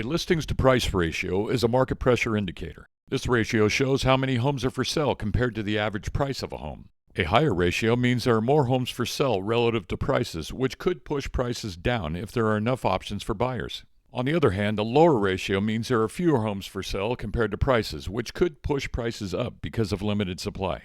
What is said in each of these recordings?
A listings to price ratio is a market pressure indicator. This ratio shows how many homes are for sale compared to the average price of a home. A higher ratio means there are more homes for sale relative to prices, which could push prices down if there are enough options for buyers. On the other hand, a lower ratio means there are fewer homes for sale compared to prices, which could push prices up because of limited supply.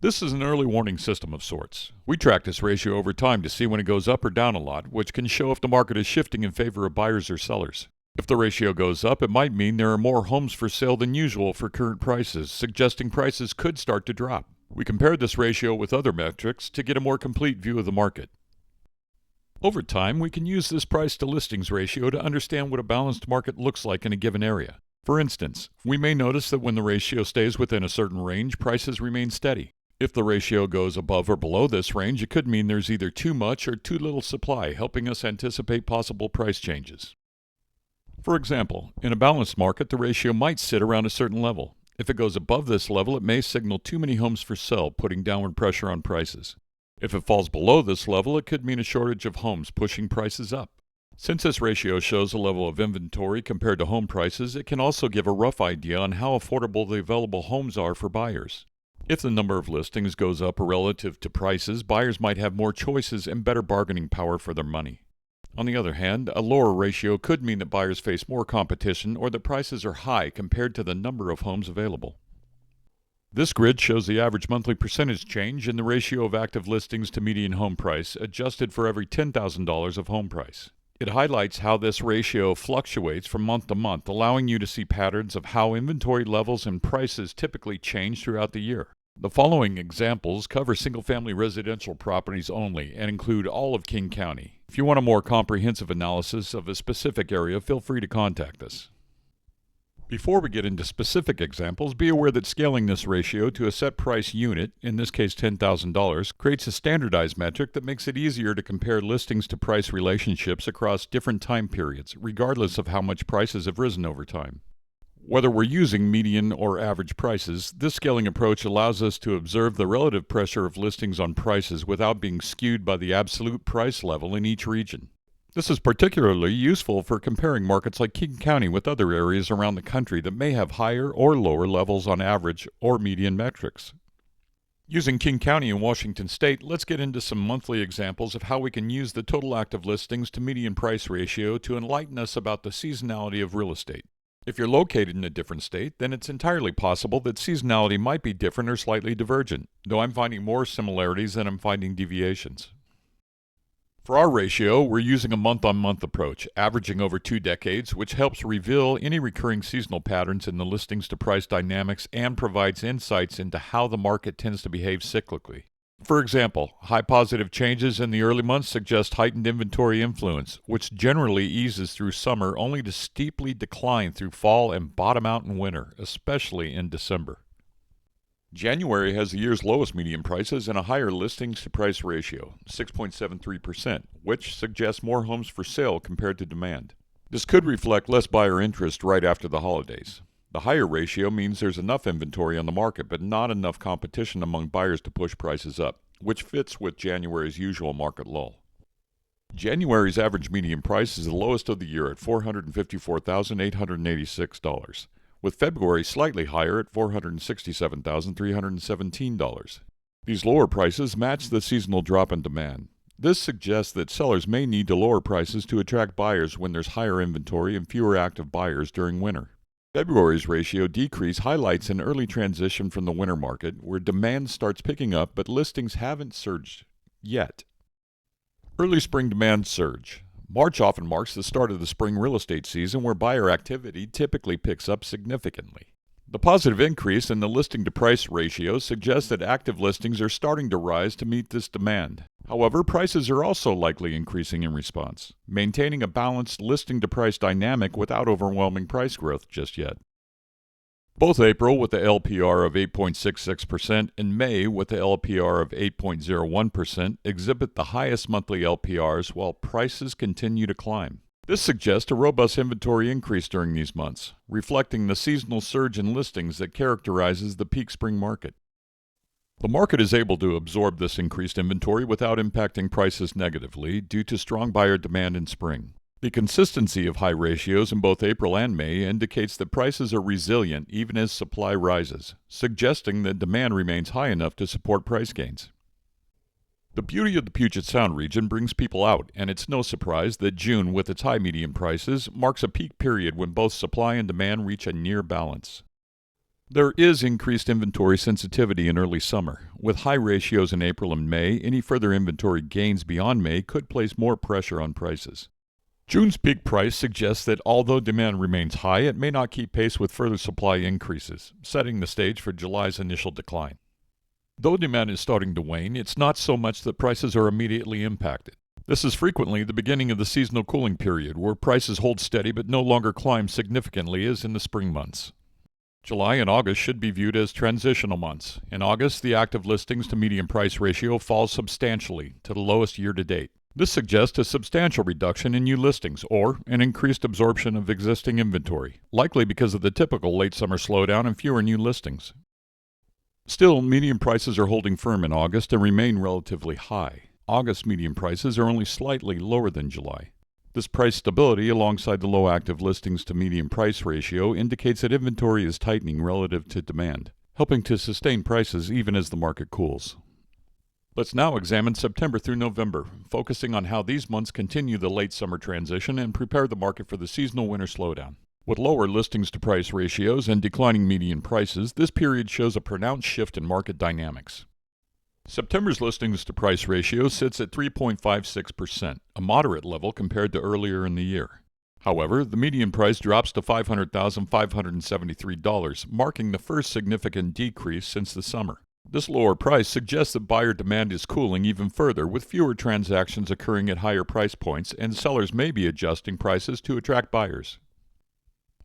This is an early warning system of sorts. We track this ratio over time to see when it goes up or down a lot, which can show if the market is shifting in favor of buyers or sellers. If the ratio goes up, it might mean there are more homes for sale than usual for current prices, suggesting prices could start to drop. We compared this ratio with other metrics to get a more complete view of the market. Over time, we can use this price to listings ratio to understand what a balanced market looks like in a given area. For instance, we may notice that when the ratio stays within a certain range, prices remain steady. If the ratio goes above or below this range, it could mean there's either too much or too little supply, helping us anticipate possible price changes. For example, in a balanced market, the ratio might sit around a certain level. If it goes above this level, it may signal too many homes for sale, putting downward pressure on prices. If it falls below this level, it could mean a shortage of homes, pushing prices up. Since this ratio shows a level of inventory compared to home prices, it can also give a rough idea on how affordable the available homes are for buyers. If the number of listings goes up relative to prices, buyers might have more choices and better bargaining power for their money. On the other hand, a lower ratio could mean that buyers face more competition or that prices are high compared to the number of homes available. This grid shows the average monthly percentage change in the ratio of active listings to median home price, adjusted for every $10,000 of home price. It highlights how this ratio fluctuates from month to month, allowing you to see patterns of how inventory levels and prices typically change throughout the year. The following examples cover single-family residential properties only and include all of King County. If you want a more comprehensive analysis of a specific area, feel free to contact us. Before we get into specific examples, be aware that scaling this ratio to a set price unit, in this case $10,000, creates a standardized metric that makes it easier to compare listings to price relationships across different time periods, regardless of how much prices have risen over time. Whether we're using median or average prices, this scaling approach allows us to observe the relative pressure of listings on prices without being skewed by the absolute price level in each region. This is particularly useful for comparing markets like King County with other areas around the country that may have higher or lower levels on average or median metrics. Using King County in Washington State, let's get into some monthly examples of how we can use the total active listings to median price ratio to enlighten us about the seasonality of real estate. If you're located in a different state, then it's entirely possible that seasonality might be different or slightly divergent, though I'm finding more similarities than I'm finding deviations. For our ratio, we're using a month-on-month approach, averaging over 2 decades, which helps reveal any recurring seasonal patterns in the listings to price dynamics and provides insights into how the market tends to behave cyclically. For example, high positive changes in the early months suggest heightened inventory influence, which generally eases through summer only to steeply decline through fall and bottom out in winter, especially in December. January has the year's lowest median prices and a higher listings to price ratio, 6.73%, which suggests more homes for sale compared to demand. This could reflect less buyer interest right after the holidays. The higher ratio means there's enough inventory on the market, but not enough competition among buyers to push prices up, which fits with January's usual market lull. January's average median price is the lowest of the year at $454,886, with February slightly higher at $467,317. These lower prices match the seasonal drop in demand. This suggests that sellers may need to lower prices to attract buyers when there's higher inventory and fewer active buyers during winter. February's ratio decrease highlights an early transition from the winter market, where demand starts picking up but listings haven't surged yet. Early spring demand surge. March often marks the start of the spring real estate season, where buyer activity typically picks up significantly. The positive increase in the listing to price ratio suggests that active listings are starting to rise to meet this demand. However, prices are also likely increasing in response, maintaining a balanced listing to price dynamic without overwhelming price growth just yet. Both April with the LPR of 8.66% and May with the LPR of 8.01% exhibit the highest monthly LPRs while prices continue to climb. This suggests a robust inventory increase during these months, reflecting the seasonal surge in listings that characterizes the peak spring market. The market is able to absorb this increased inventory without impacting prices negatively due to strong buyer demand in spring. The consistency of high ratios in both April and May indicates that prices are resilient even as supply rises, suggesting that demand remains high enough to support price gains. The beauty of the Puget Sound region brings people out, and it's no surprise that June, with its high median prices, marks a peak period when both supply and demand reach a near balance. There is increased inventory sensitivity in early summer. With high ratios in April and May, any further inventory gains beyond May could place more pressure on prices. June's peak price suggests that although demand remains high, it may not keep pace with further supply increases, setting the stage for July's initial decline. Though demand is starting to wane, it's not so much that prices are immediately impacted. This is frequently the beginning of the seasonal cooling period, where prices hold steady but no longer climb significantly as in the spring months. July and August should be viewed as transitional months. In August, the active listings to median price ratio falls substantially to the lowest year to date. This suggests a substantial reduction in new listings or an increased absorption of existing inventory, likely because of the typical late summer slowdown and fewer new listings. Still, median prices are holding firm in August and remain relatively high. August median prices are only slightly lower than July. This price stability, alongside the low active listings to median price ratio, indicates that inventory is tightening relative to demand, helping to sustain prices even as the market cools. Let's now examine September through November, focusing on how these months continue the late summer transition and prepare the market for the seasonal winter slowdown. With lower listings to price ratios and declining median prices, this period shows a pronounced shift in market dynamics. September's listings to price ratio sits at 3.56%, a moderate level compared to earlier in the year. However, the median price drops to $500,573, marking the first significant decrease since the summer. This lower price suggests that buyer demand is cooling even further, with fewer transactions occurring at higher price points, and sellers may be adjusting prices to attract buyers.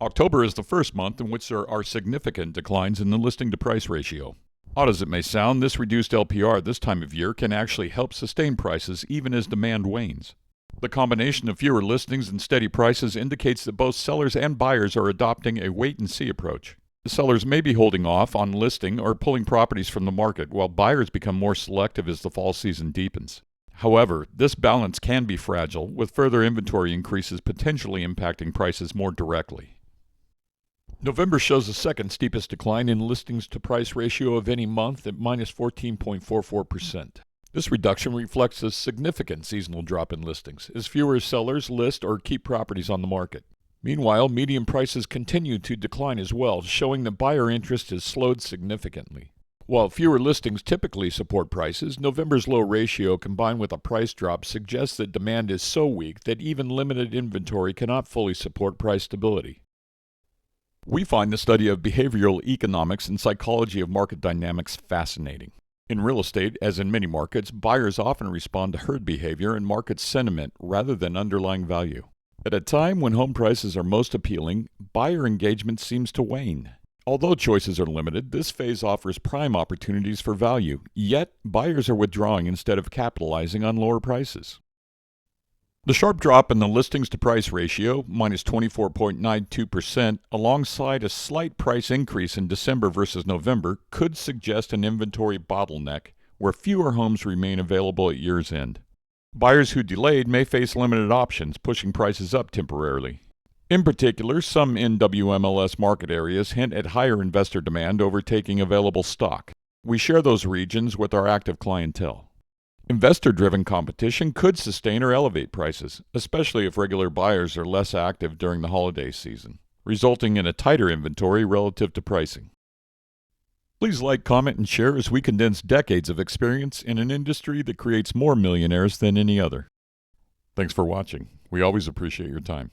October is the first month in which there are significant declines in the listing to price ratio. Odd as it may sound, this reduced LPR this time of year can actually help sustain prices even as demand wanes. The combination of fewer listings and steady prices indicates that both sellers and buyers are adopting a wait-and-see approach. Sellers may be holding off on listing or pulling properties from the market, while buyers become more selective as the fall season deepens. However, this balance can be fragile, with further inventory increases potentially impacting prices more directly. November shows the second steepest decline in listings to price ratio of any month at minus 14.44%. This reduction reflects a significant seasonal drop in listings, as fewer sellers list or keep properties on the market. Meanwhile, median prices continue to decline as well, showing that buyer interest has slowed significantly. While fewer listings typically support prices, November's low ratio combined with a price drop suggests that demand is so weak that even limited inventory cannot fully support price stability. We find the study of behavioral economics and psychology of market dynamics fascinating. In real estate, as in many markets, buyers often respond to herd behavior and market sentiment rather than underlying value. At a time when home prices are most appealing, buyer engagement seems to wane. Although choices are limited, this phase offers prime opportunities for value, yet buyers are withdrawing instead of capitalizing on lower prices. The sharp drop in the listings to price ratio, minus 24.92%, alongside a slight price increase in December versus November, could suggest an inventory bottleneck where fewer homes remain available at year's end. Buyers who delayed may face limited options, pushing prices up temporarily. In particular, some NWMLS market areas hint at higher investor demand overtaking available stock. We share those regions with our active clientele. Investor-driven competition could sustain or elevate prices, especially if regular buyers are less active during the holiday season, resulting in a tighter inventory relative to pricing. Please like, comment, and share as we condense decades of experience in an industry that creates more millionaires than any other. Thanks for watching. We always appreciate your time.